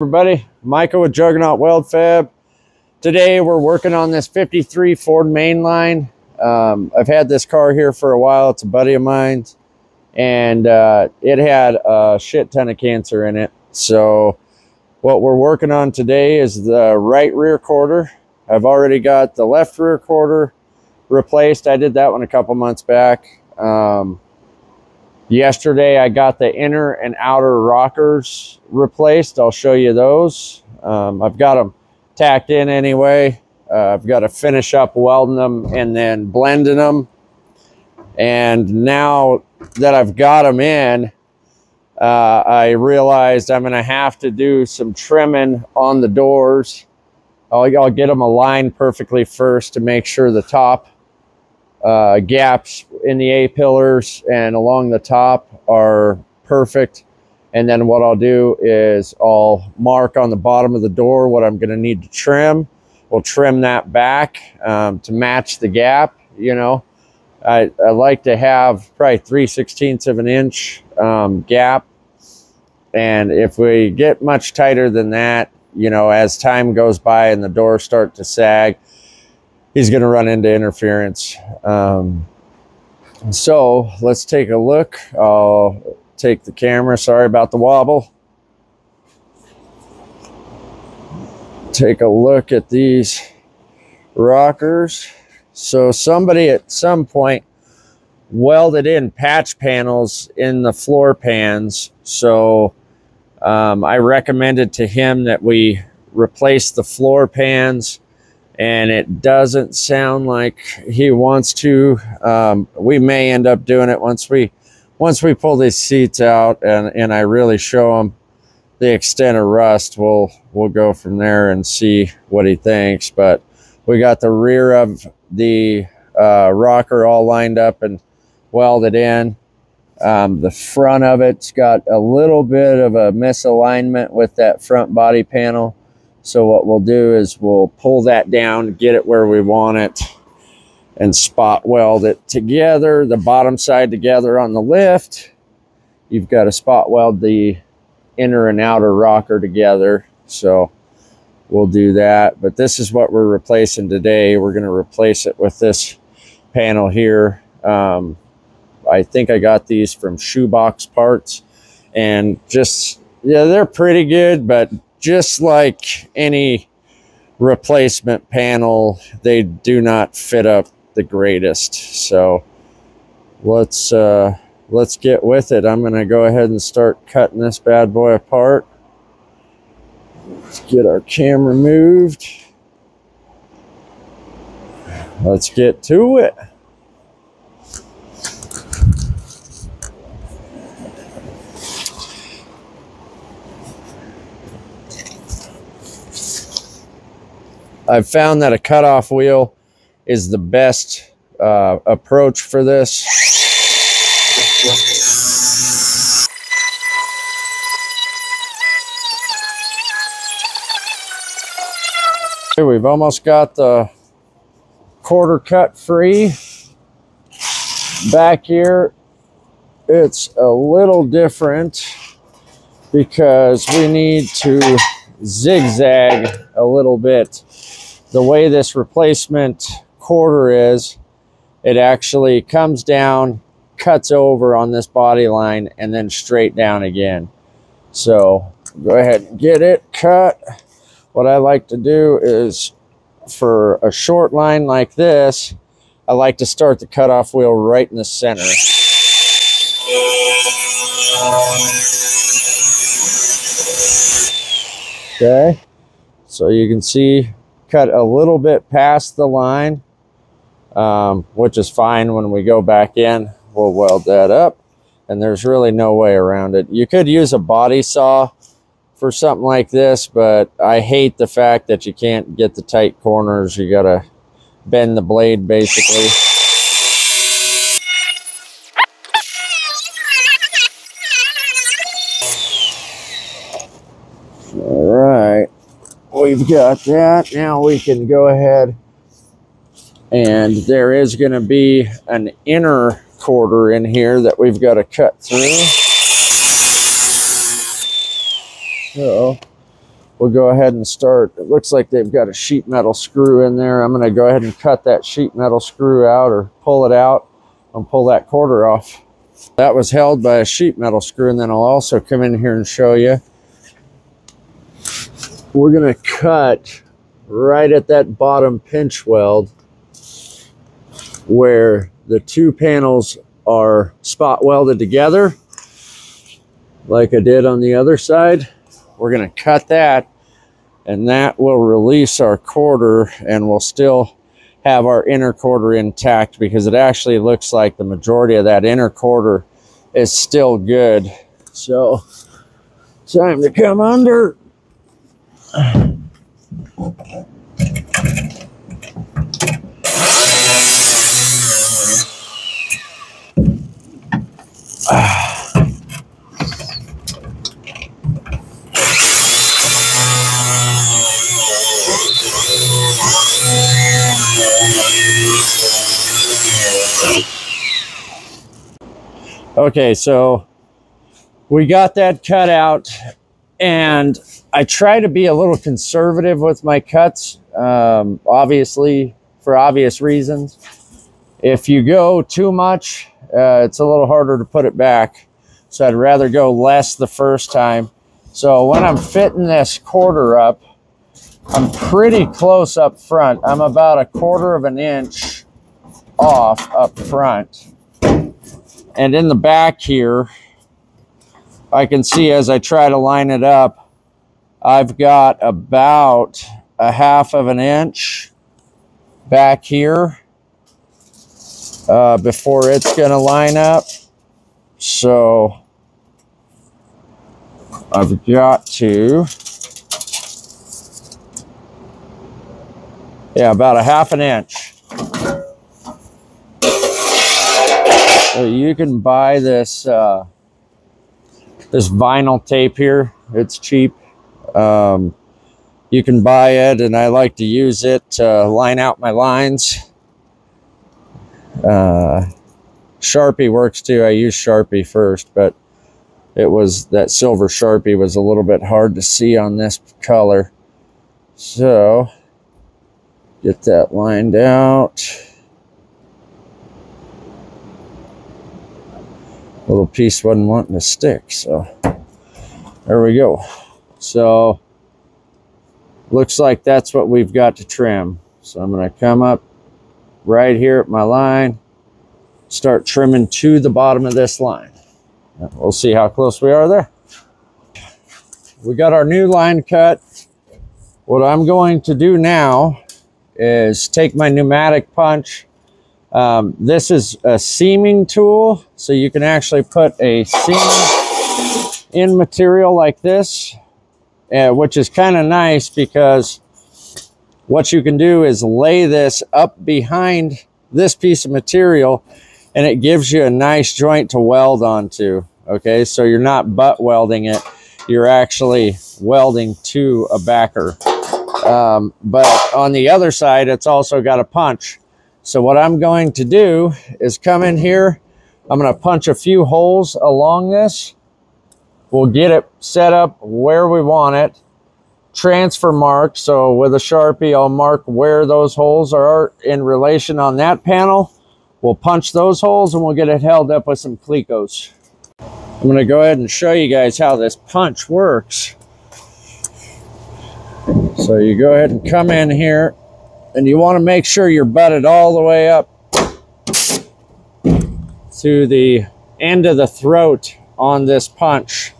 Everybody, Michael with Juggernaut Weld Fab. Today we're working on this 53 Ford mainline. I've had this car here for a while. It's a buddy of mine's, and it had a shit ton of cancer in it. So what we're working on today is the right rear quarter. I've already got the left rear quarter replaced. I did that one a couple months back. Yesterday, I got the inner and outer rockers replaced. I'll show you those. I've got them tacked in anyway. I've got to finish up welding them and then blending them. And now that I've got them in, I realized I'm going to have to do some trimming on the doors. I'll get them aligned perfectly first to make sure the top gaps in the A-pillars and along the top are perfect. And then what I'll do is I'll mark on the bottom of the door what I'm going to need to trim. We'll trim that back to match the gap. You know, I like to have probably 3/16 of an inch gap. And if we get much tighter than that, you know, as time goes by and the doors start to sag, he's going to run into interference. So let's take a look. I'll take the camera. Sorry about the wobble. Take a look at these rockers. So somebody at some point welded in patch panels in the floor pans. So I recommended to him that we replace the floor pans, and it doesn't sound like he wants to. We may end up doing it once we pull these seats out and I really show him the extent of rust. We'll go from there and see what he thinks. But we got the rear of the rocker all lined up and welded in. The front of it's got a little bit of a misalignment with that front body panel. So what we'll do is we'll pull that down, get it where we want it, and spot weld it together, the bottom side together on the lift. You've got to spot weld the inner and outer rocker together. So we'll do that. But this is what we're replacing today. We're going to replace it with this panel here. I think I got these from Shoebox Parts, and just, yeah, they're pretty good, but just like any replacement panel, they do not fit up the greatest. So let's get with it. I'm going to go ahead and start cutting this bad boy apart. Let's get our camera moved. Let's get to it. I've found that a cutoff wheel is the best approach for this. Okay, we've almost got the quarter cut free. Back here, it's a little different because we need to zigzag a little bit. The way this replacement quarter is, it actually comes down, cuts over on this body line, and then straight down again. So go ahead and get it cut. What I like to do is, for a short line like this, I like to start the cutoff wheel right in the center. Okay, so you can see, cut a little bit past the line, which is fine. When we go back in, we'll weld that up, and there's really no way around it. You could use a body saw for something like this, but I hate the fact that you can't get the tight corners. You gotta bend the blade basically. All right, we've got that. Now we can go ahead, and there is going to be an inner quarter in here that we've got to cut through. So we'll go ahead and start. It looks like they've got a sheet metal screw in there. I'm going to go ahead and cut that sheet metal screw out, or pull it out and pull that quarter off. That was held by a sheet metal screw, and then I'll also come in here and show you. We're going to cut right at that bottom pinch weld where the two panels are spot welded together, like I did on the other side. We're going to cut that, and that will release our quarter, and we'll still have our inner quarter intact, because it actually looks like the majority of that inner quarter is still good. So, time to come under. Okay, so we got that cut out, and I try to be a little conservative with my cuts, obviously, for obvious reasons. If you go too much, it's a little harder to put it back. So I'd rather go less the first time. So when I'm fitting this quarter up, I'm pretty close up front. I'm about 1/4 of an inch off up front. And in the back here, I can see as I try to line it up, I've got about 1/2 of an inch back here before it's going to line up. So I've got to, yeah, about 1/2 an inch. So you can buy this this vinyl tape here. It's cheap. You can buy it, and I like to use it to line out my lines. Sharpie works too. I use Sharpie first, but that silver Sharpie was a little bit hard to see on this color. So get that lined out. Little piece wasn't wanting to stick, so there we go. So looks like that's what we've got to trim. So I'm going to come up right here at my line, start trimming to the bottom of this line. We'll see how close we are there. We got our new line cut. What I'm going to do now is take my pneumatic punch. This is a seaming tool, so you can actually put a seam in material like this, which is kind of nice, because what you can do is lay this up behind this piece of material, and it gives you a nice joint to weld onto. Okay, so you're not butt welding it, you're actually welding to a backer. But on the other side, it's also got a punch. So what I'm going to do is come in here, I'm going to punch a few holes along this. We'll get it set up where we want it. Transfer mark, so with a Sharpie, I'll mark where those holes are in relation on that panel. We'll punch those holes, and we'll get it held up with some Clecos. I'm going to go ahead and show you guys how this punch works. So you go ahead and come in here, and you want to make sure you're butted all the way up to the end of the throat on this punch.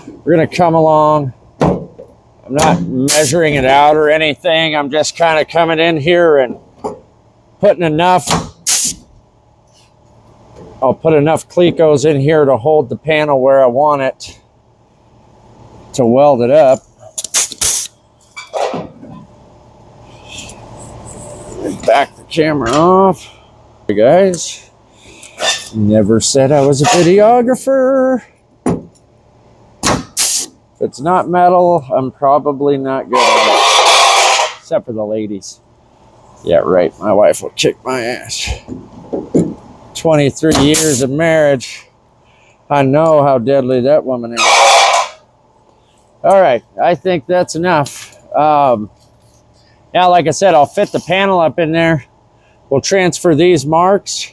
We're going to come along. I'm not measuring it out or anything. I'm just kind of coming in here and putting enough. I'll put enough Clecos in here to hold the panel where I want it to weld it up. Back the camera off. Hey guys, never said I was a videographer. If it's not metal, I'm probably not good at it. Except for the ladies. Yeah, right. My wife will kick my ass. 23 years of marriage. I know how deadly that woman is. All right, I think that's enough. Now, like I said, I'll fit the panel up in there. We'll transfer these marks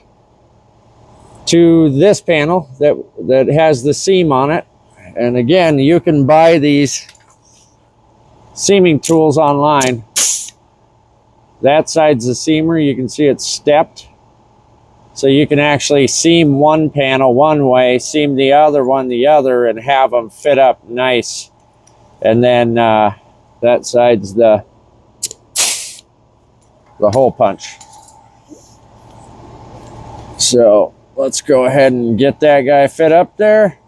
to this panel that has the seam on it. And again, you can buy these seaming tools online. That side's the seamer. You can see it's stepped. So you can actually seam one panel one way, seam the other one the other, and have them fit up nice. And then that side's the hole punch. So let's go ahead and get that guy fit up there,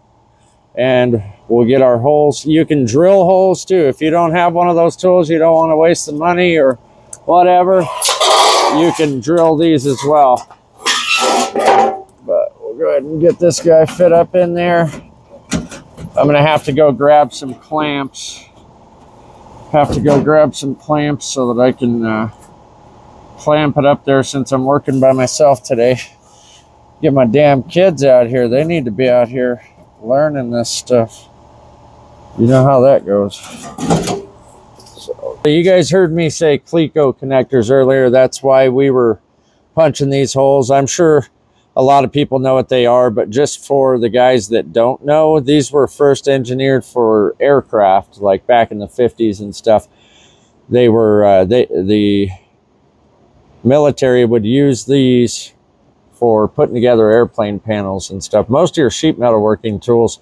and we'll get our holes. You can drill holes too. If you don't have one of those tools, you don't want to waste the money or whatever, you can drill these as well. But we'll go ahead and get this guy fit up in there. I'm gonna have to go grab some clamps. So that I can clamp it up there, since I'm working by myself today. Get my damn kids out here. They need to be out here learning this stuff. You know how that goes. So, you guys heard me say Cleco connectors earlier. That's why we were punching these holes. I'm sure a lot of people know what they are, but just for the guys that don't know, these were first engineered for aircraft, like back in the 50s and stuff. They were, the military would use these for putting together airplane panels and stuff. Most of your sheet metal working tools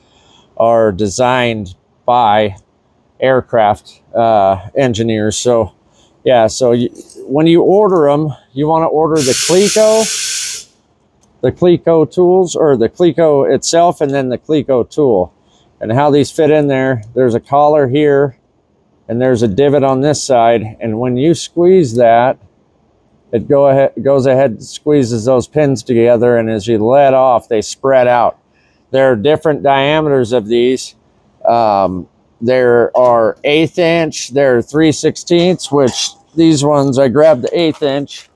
are designed by aircraft engineers. So yeah, so when you order them, you want to order the Cleco tools, or the Cleco itself, and then the Cleco tool. And how these fit in there, there's a collar here and there's a divot on this side, and when you squeeze that, it goes ahead and squeezes those pins together, and as you let off, they spread out. There are different diameters of these. There are 1/8 inch, there are 3/16, which these ones, I grabbed the 1/8 inch,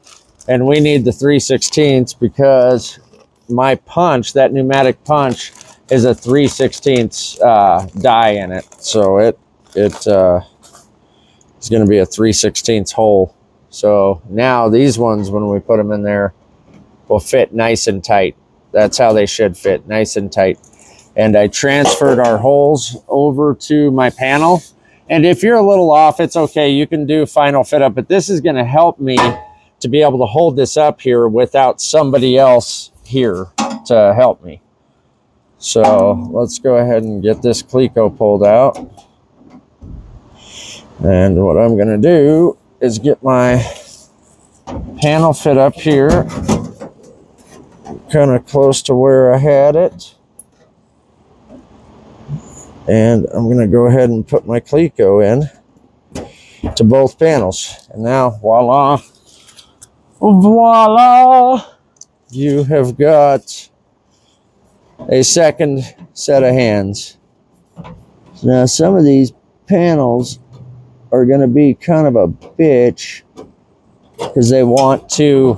and we need the 3/16 because my punch, that pneumatic punch, is a 3/16 die in it. So it's going to be a 3/16 hole. So now these ones, when we put them in there, will fit nice and tight. That's how they should fit, nice and tight. And I transferred our holes over to my panel. And if you're a little off, it's okay. You can do final fit up, but this is going to help me to be able to hold this up here without somebody else here to help me. So let's go ahead and get this Cleco pulled out. And what I'm going to do is get my panel fit up here, kind of close to where I had it. And I'm going to go ahead and put my Cleco in to both panels. And now, voila, you have got a second set of hands. Now, some of these panels are going to be kind of a bitch because they want to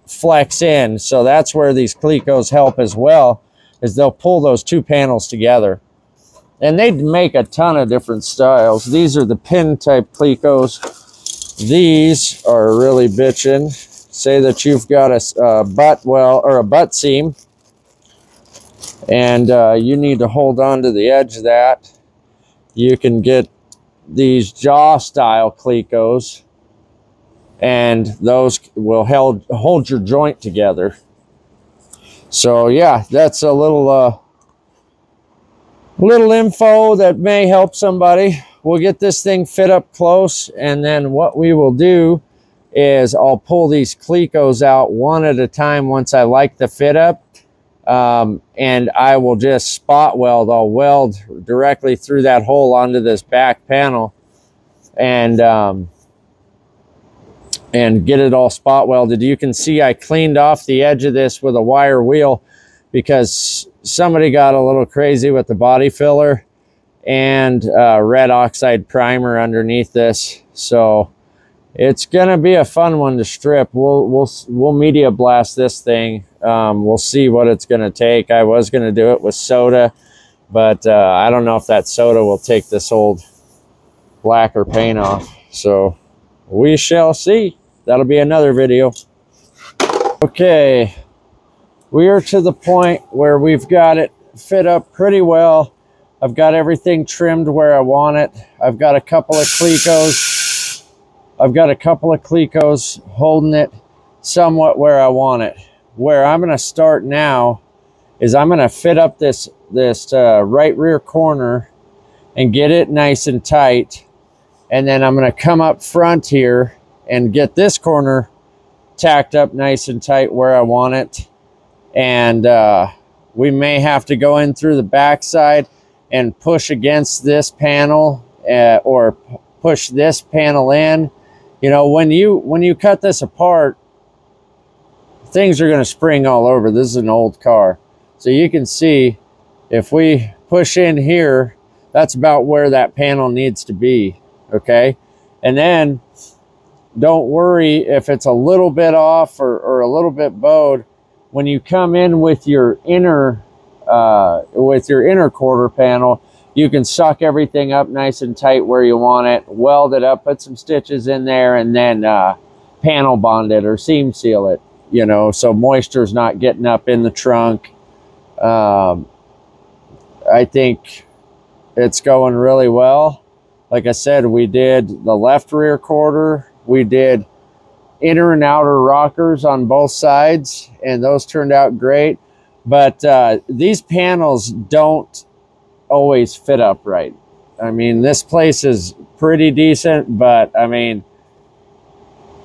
flex in. So that's where these Clecos help as well, is they'll pull those two panels together. And they make a ton of different styles. These are the pin type Clecos. These are really bitchin'. Say that you've got a butt weld or a butt seam, and you need to hold on to the edge of that. You can get these jaw style Clecos, and those will hold your joint together. So yeah, that's a little info that may help somebody. We'll get this thing fit up close, and then what we will do is I'll pull these Clecos out one at a time once I like the fit up. And I will just spot weld. I'll weld directly through that hole onto this back panel, and get it all spot welded. You can see I cleaned off the edge of this with a wire wheel because somebody got a little crazy with the body filler and red oxide primer underneath this. So it's gonna be a fun one to strip. We'll media blast this thing. We'll see what it's gonna take. I was gonna do it with soda but I don't know if that soda will take this old lacquer paint off. So we shall see. That'll be another video. Okay, we are to the point where we've got it fit up pretty well. I've got everything trimmed where I want it. I've got a couple of Clecos. Holding it somewhat where I want it. Where I'm going to start now is I'm going to fit up this right rear corner and get it nice and tight. And then I'm going to come up front here and get this corner tacked up nice and tight where I want it. And we may have to go in through the backside and push against this panel or push this panel in. You know, when you cut this apart, things are going to spring all over. This is an old car. So you can see if we push in here, that's about where that panel needs to be. Okay. And then don't worry if it's a little bit off or a little bit bowed. When you come in with your inner quarter panel, you can suck everything up nice and tight where you want it, weld it up, put some stitches in there, and then panel bond it or seam seal it, you know, so moisture's not getting up in the trunk. I think it's going really well. Like I said, we did the left rear quarter, we did inner and outer rockers on both sides, and those turned out great. But these panels don't always fit up right. I mean, this place is pretty decent, but I mean,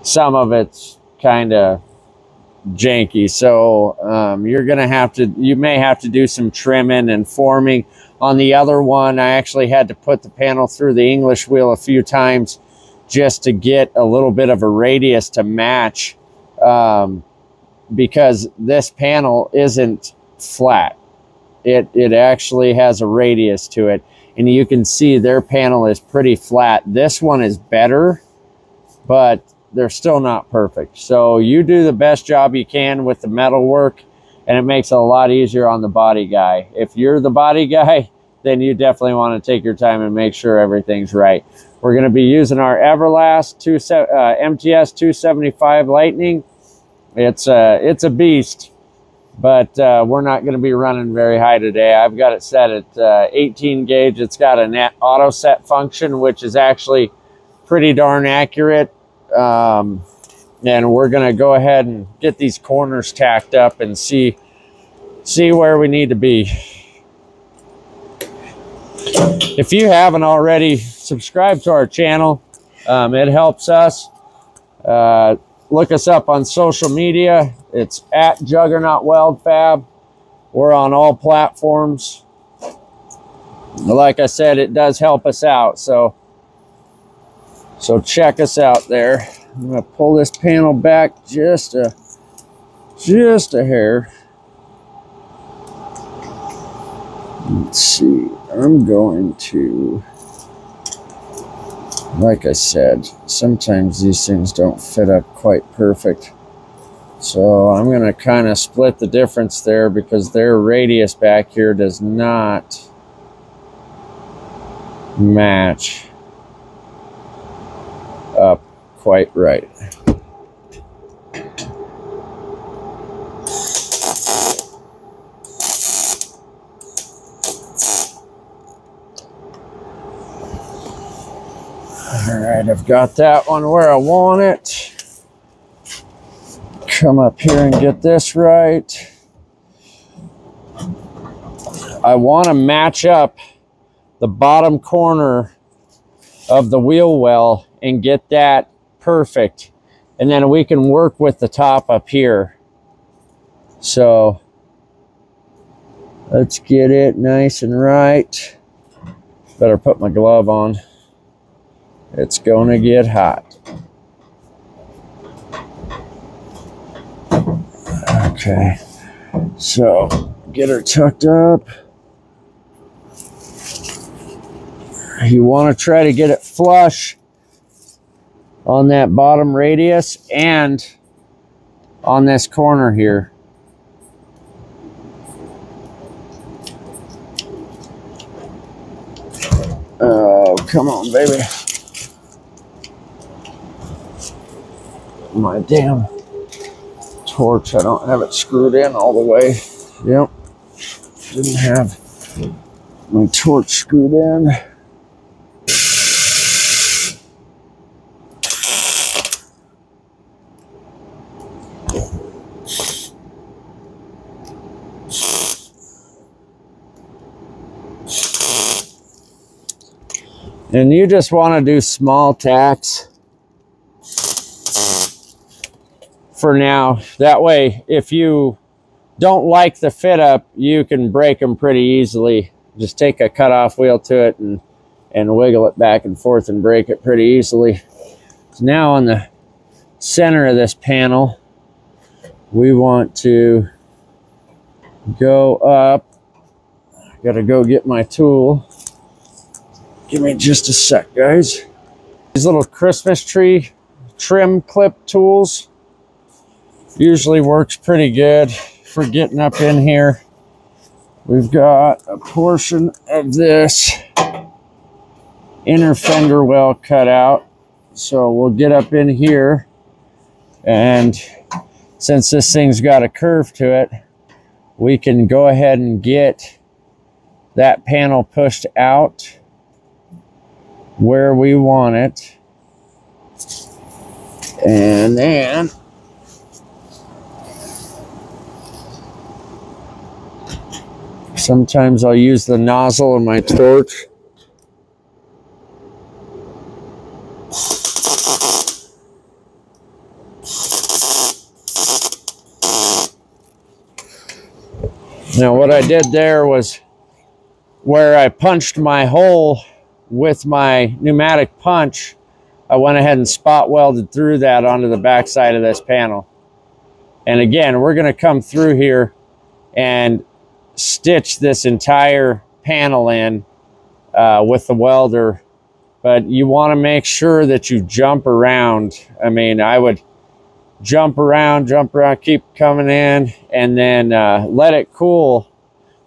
some of it's kind of janky. So you may have to do some trimming and forming. On the other one, I actually had to put the panel through the English wheel a few times just to get a little bit of a radius to match, because this panel isn't flat. It actually has a radius to it, and you can see their panel is pretty flat. This one is better, but they're still not perfect. So you do the best job you can with the metal work, and it makes it a lot easier on the body guy. If you're the body guy, then you definitely want to take your time and make sure everything's right. We're going to be using our Everlast MTS 275 Lightning. It's a beast, but we're not going to be running very high today. I've got it set at 18 gauge. It's got an auto set function, which is actually pretty darn accurate. And we're going to go ahead and get these corners tacked up and see where we need to be. If you haven't already, subscribe to our channel. It helps us. Look us up on social media. It's at Juggernaut Weld Fab. We're on all platforms. Like I said, it does help us out. So check us out there. I'm going to pull this panel back just a hair. Let's see. I'm going to, like I said, sometimes these things don't fit up quite perfect. So I'm going to kind of split the difference there because their radius back here does not match up quite right. All right, I've got that one where I want it. Come up here and get this right. I want to match up the bottom corner of the wheel well and get that perfect. And then we can work with the top up here. So let's get it nice and right. Better put my glove on. It's gonna get hot. Okay, so get her tucked up. You want to try to get it flush on that bottom radius and on this corner here. Oh, come on, baby. My damn torch, I don't have it screwed in all the way. Yep, didn't have my torch screwed in. And you just want to do small tacks for now. That way, if you don't like the fit up, you can break them pretty easily. Just take a cutoff wheel to it and wiggle it back and forth and break it pretty easily. So now on the center of this panel, we want to go up. I gotta go get my tool. Give me just a sec, guys. These little Christmas tree trim clip tools usually works pretty good for getting up in here. We've got a portion of this inner fender well cut out. So we'll get up in here, and since this thing's got a curve to it, we can go ahead and get that panel pushed out where we want it. And then sometimes I'll use the nozzle of my torch. Now what I did there was where I punched my hole with my pneumatic punch, I went ahead and spot welded through that onto the back side of this panel. And again, we're going to come through here and stitch this entire panel in with the welder, but you want to make sure that you jump around. I mean, I would jump around, keep coming in, and then let it cool.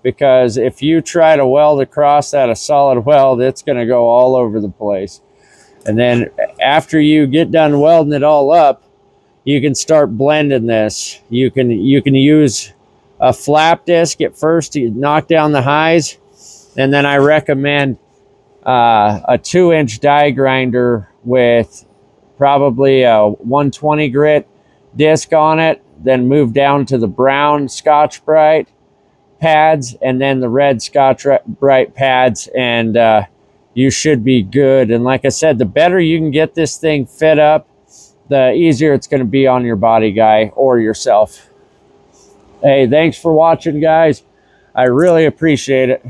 Because if you try to weld across that a solid weld, it's going to go all over the place. And then after you get done welding it all up, you can start blending this. You can use a flap disc at first to knock down the highs, and then I recommend a 2-inch die grinder with probably a 120 grit disc on it, then move down to the brown Scotch-Brite pads and then the red Scotch-Brite pads, and you should be good. And like I said, the better you can get this thing fit up, the easier it's going to be on your body guy or yourself. Hey, thanks for watching, guys. I really appreciate it.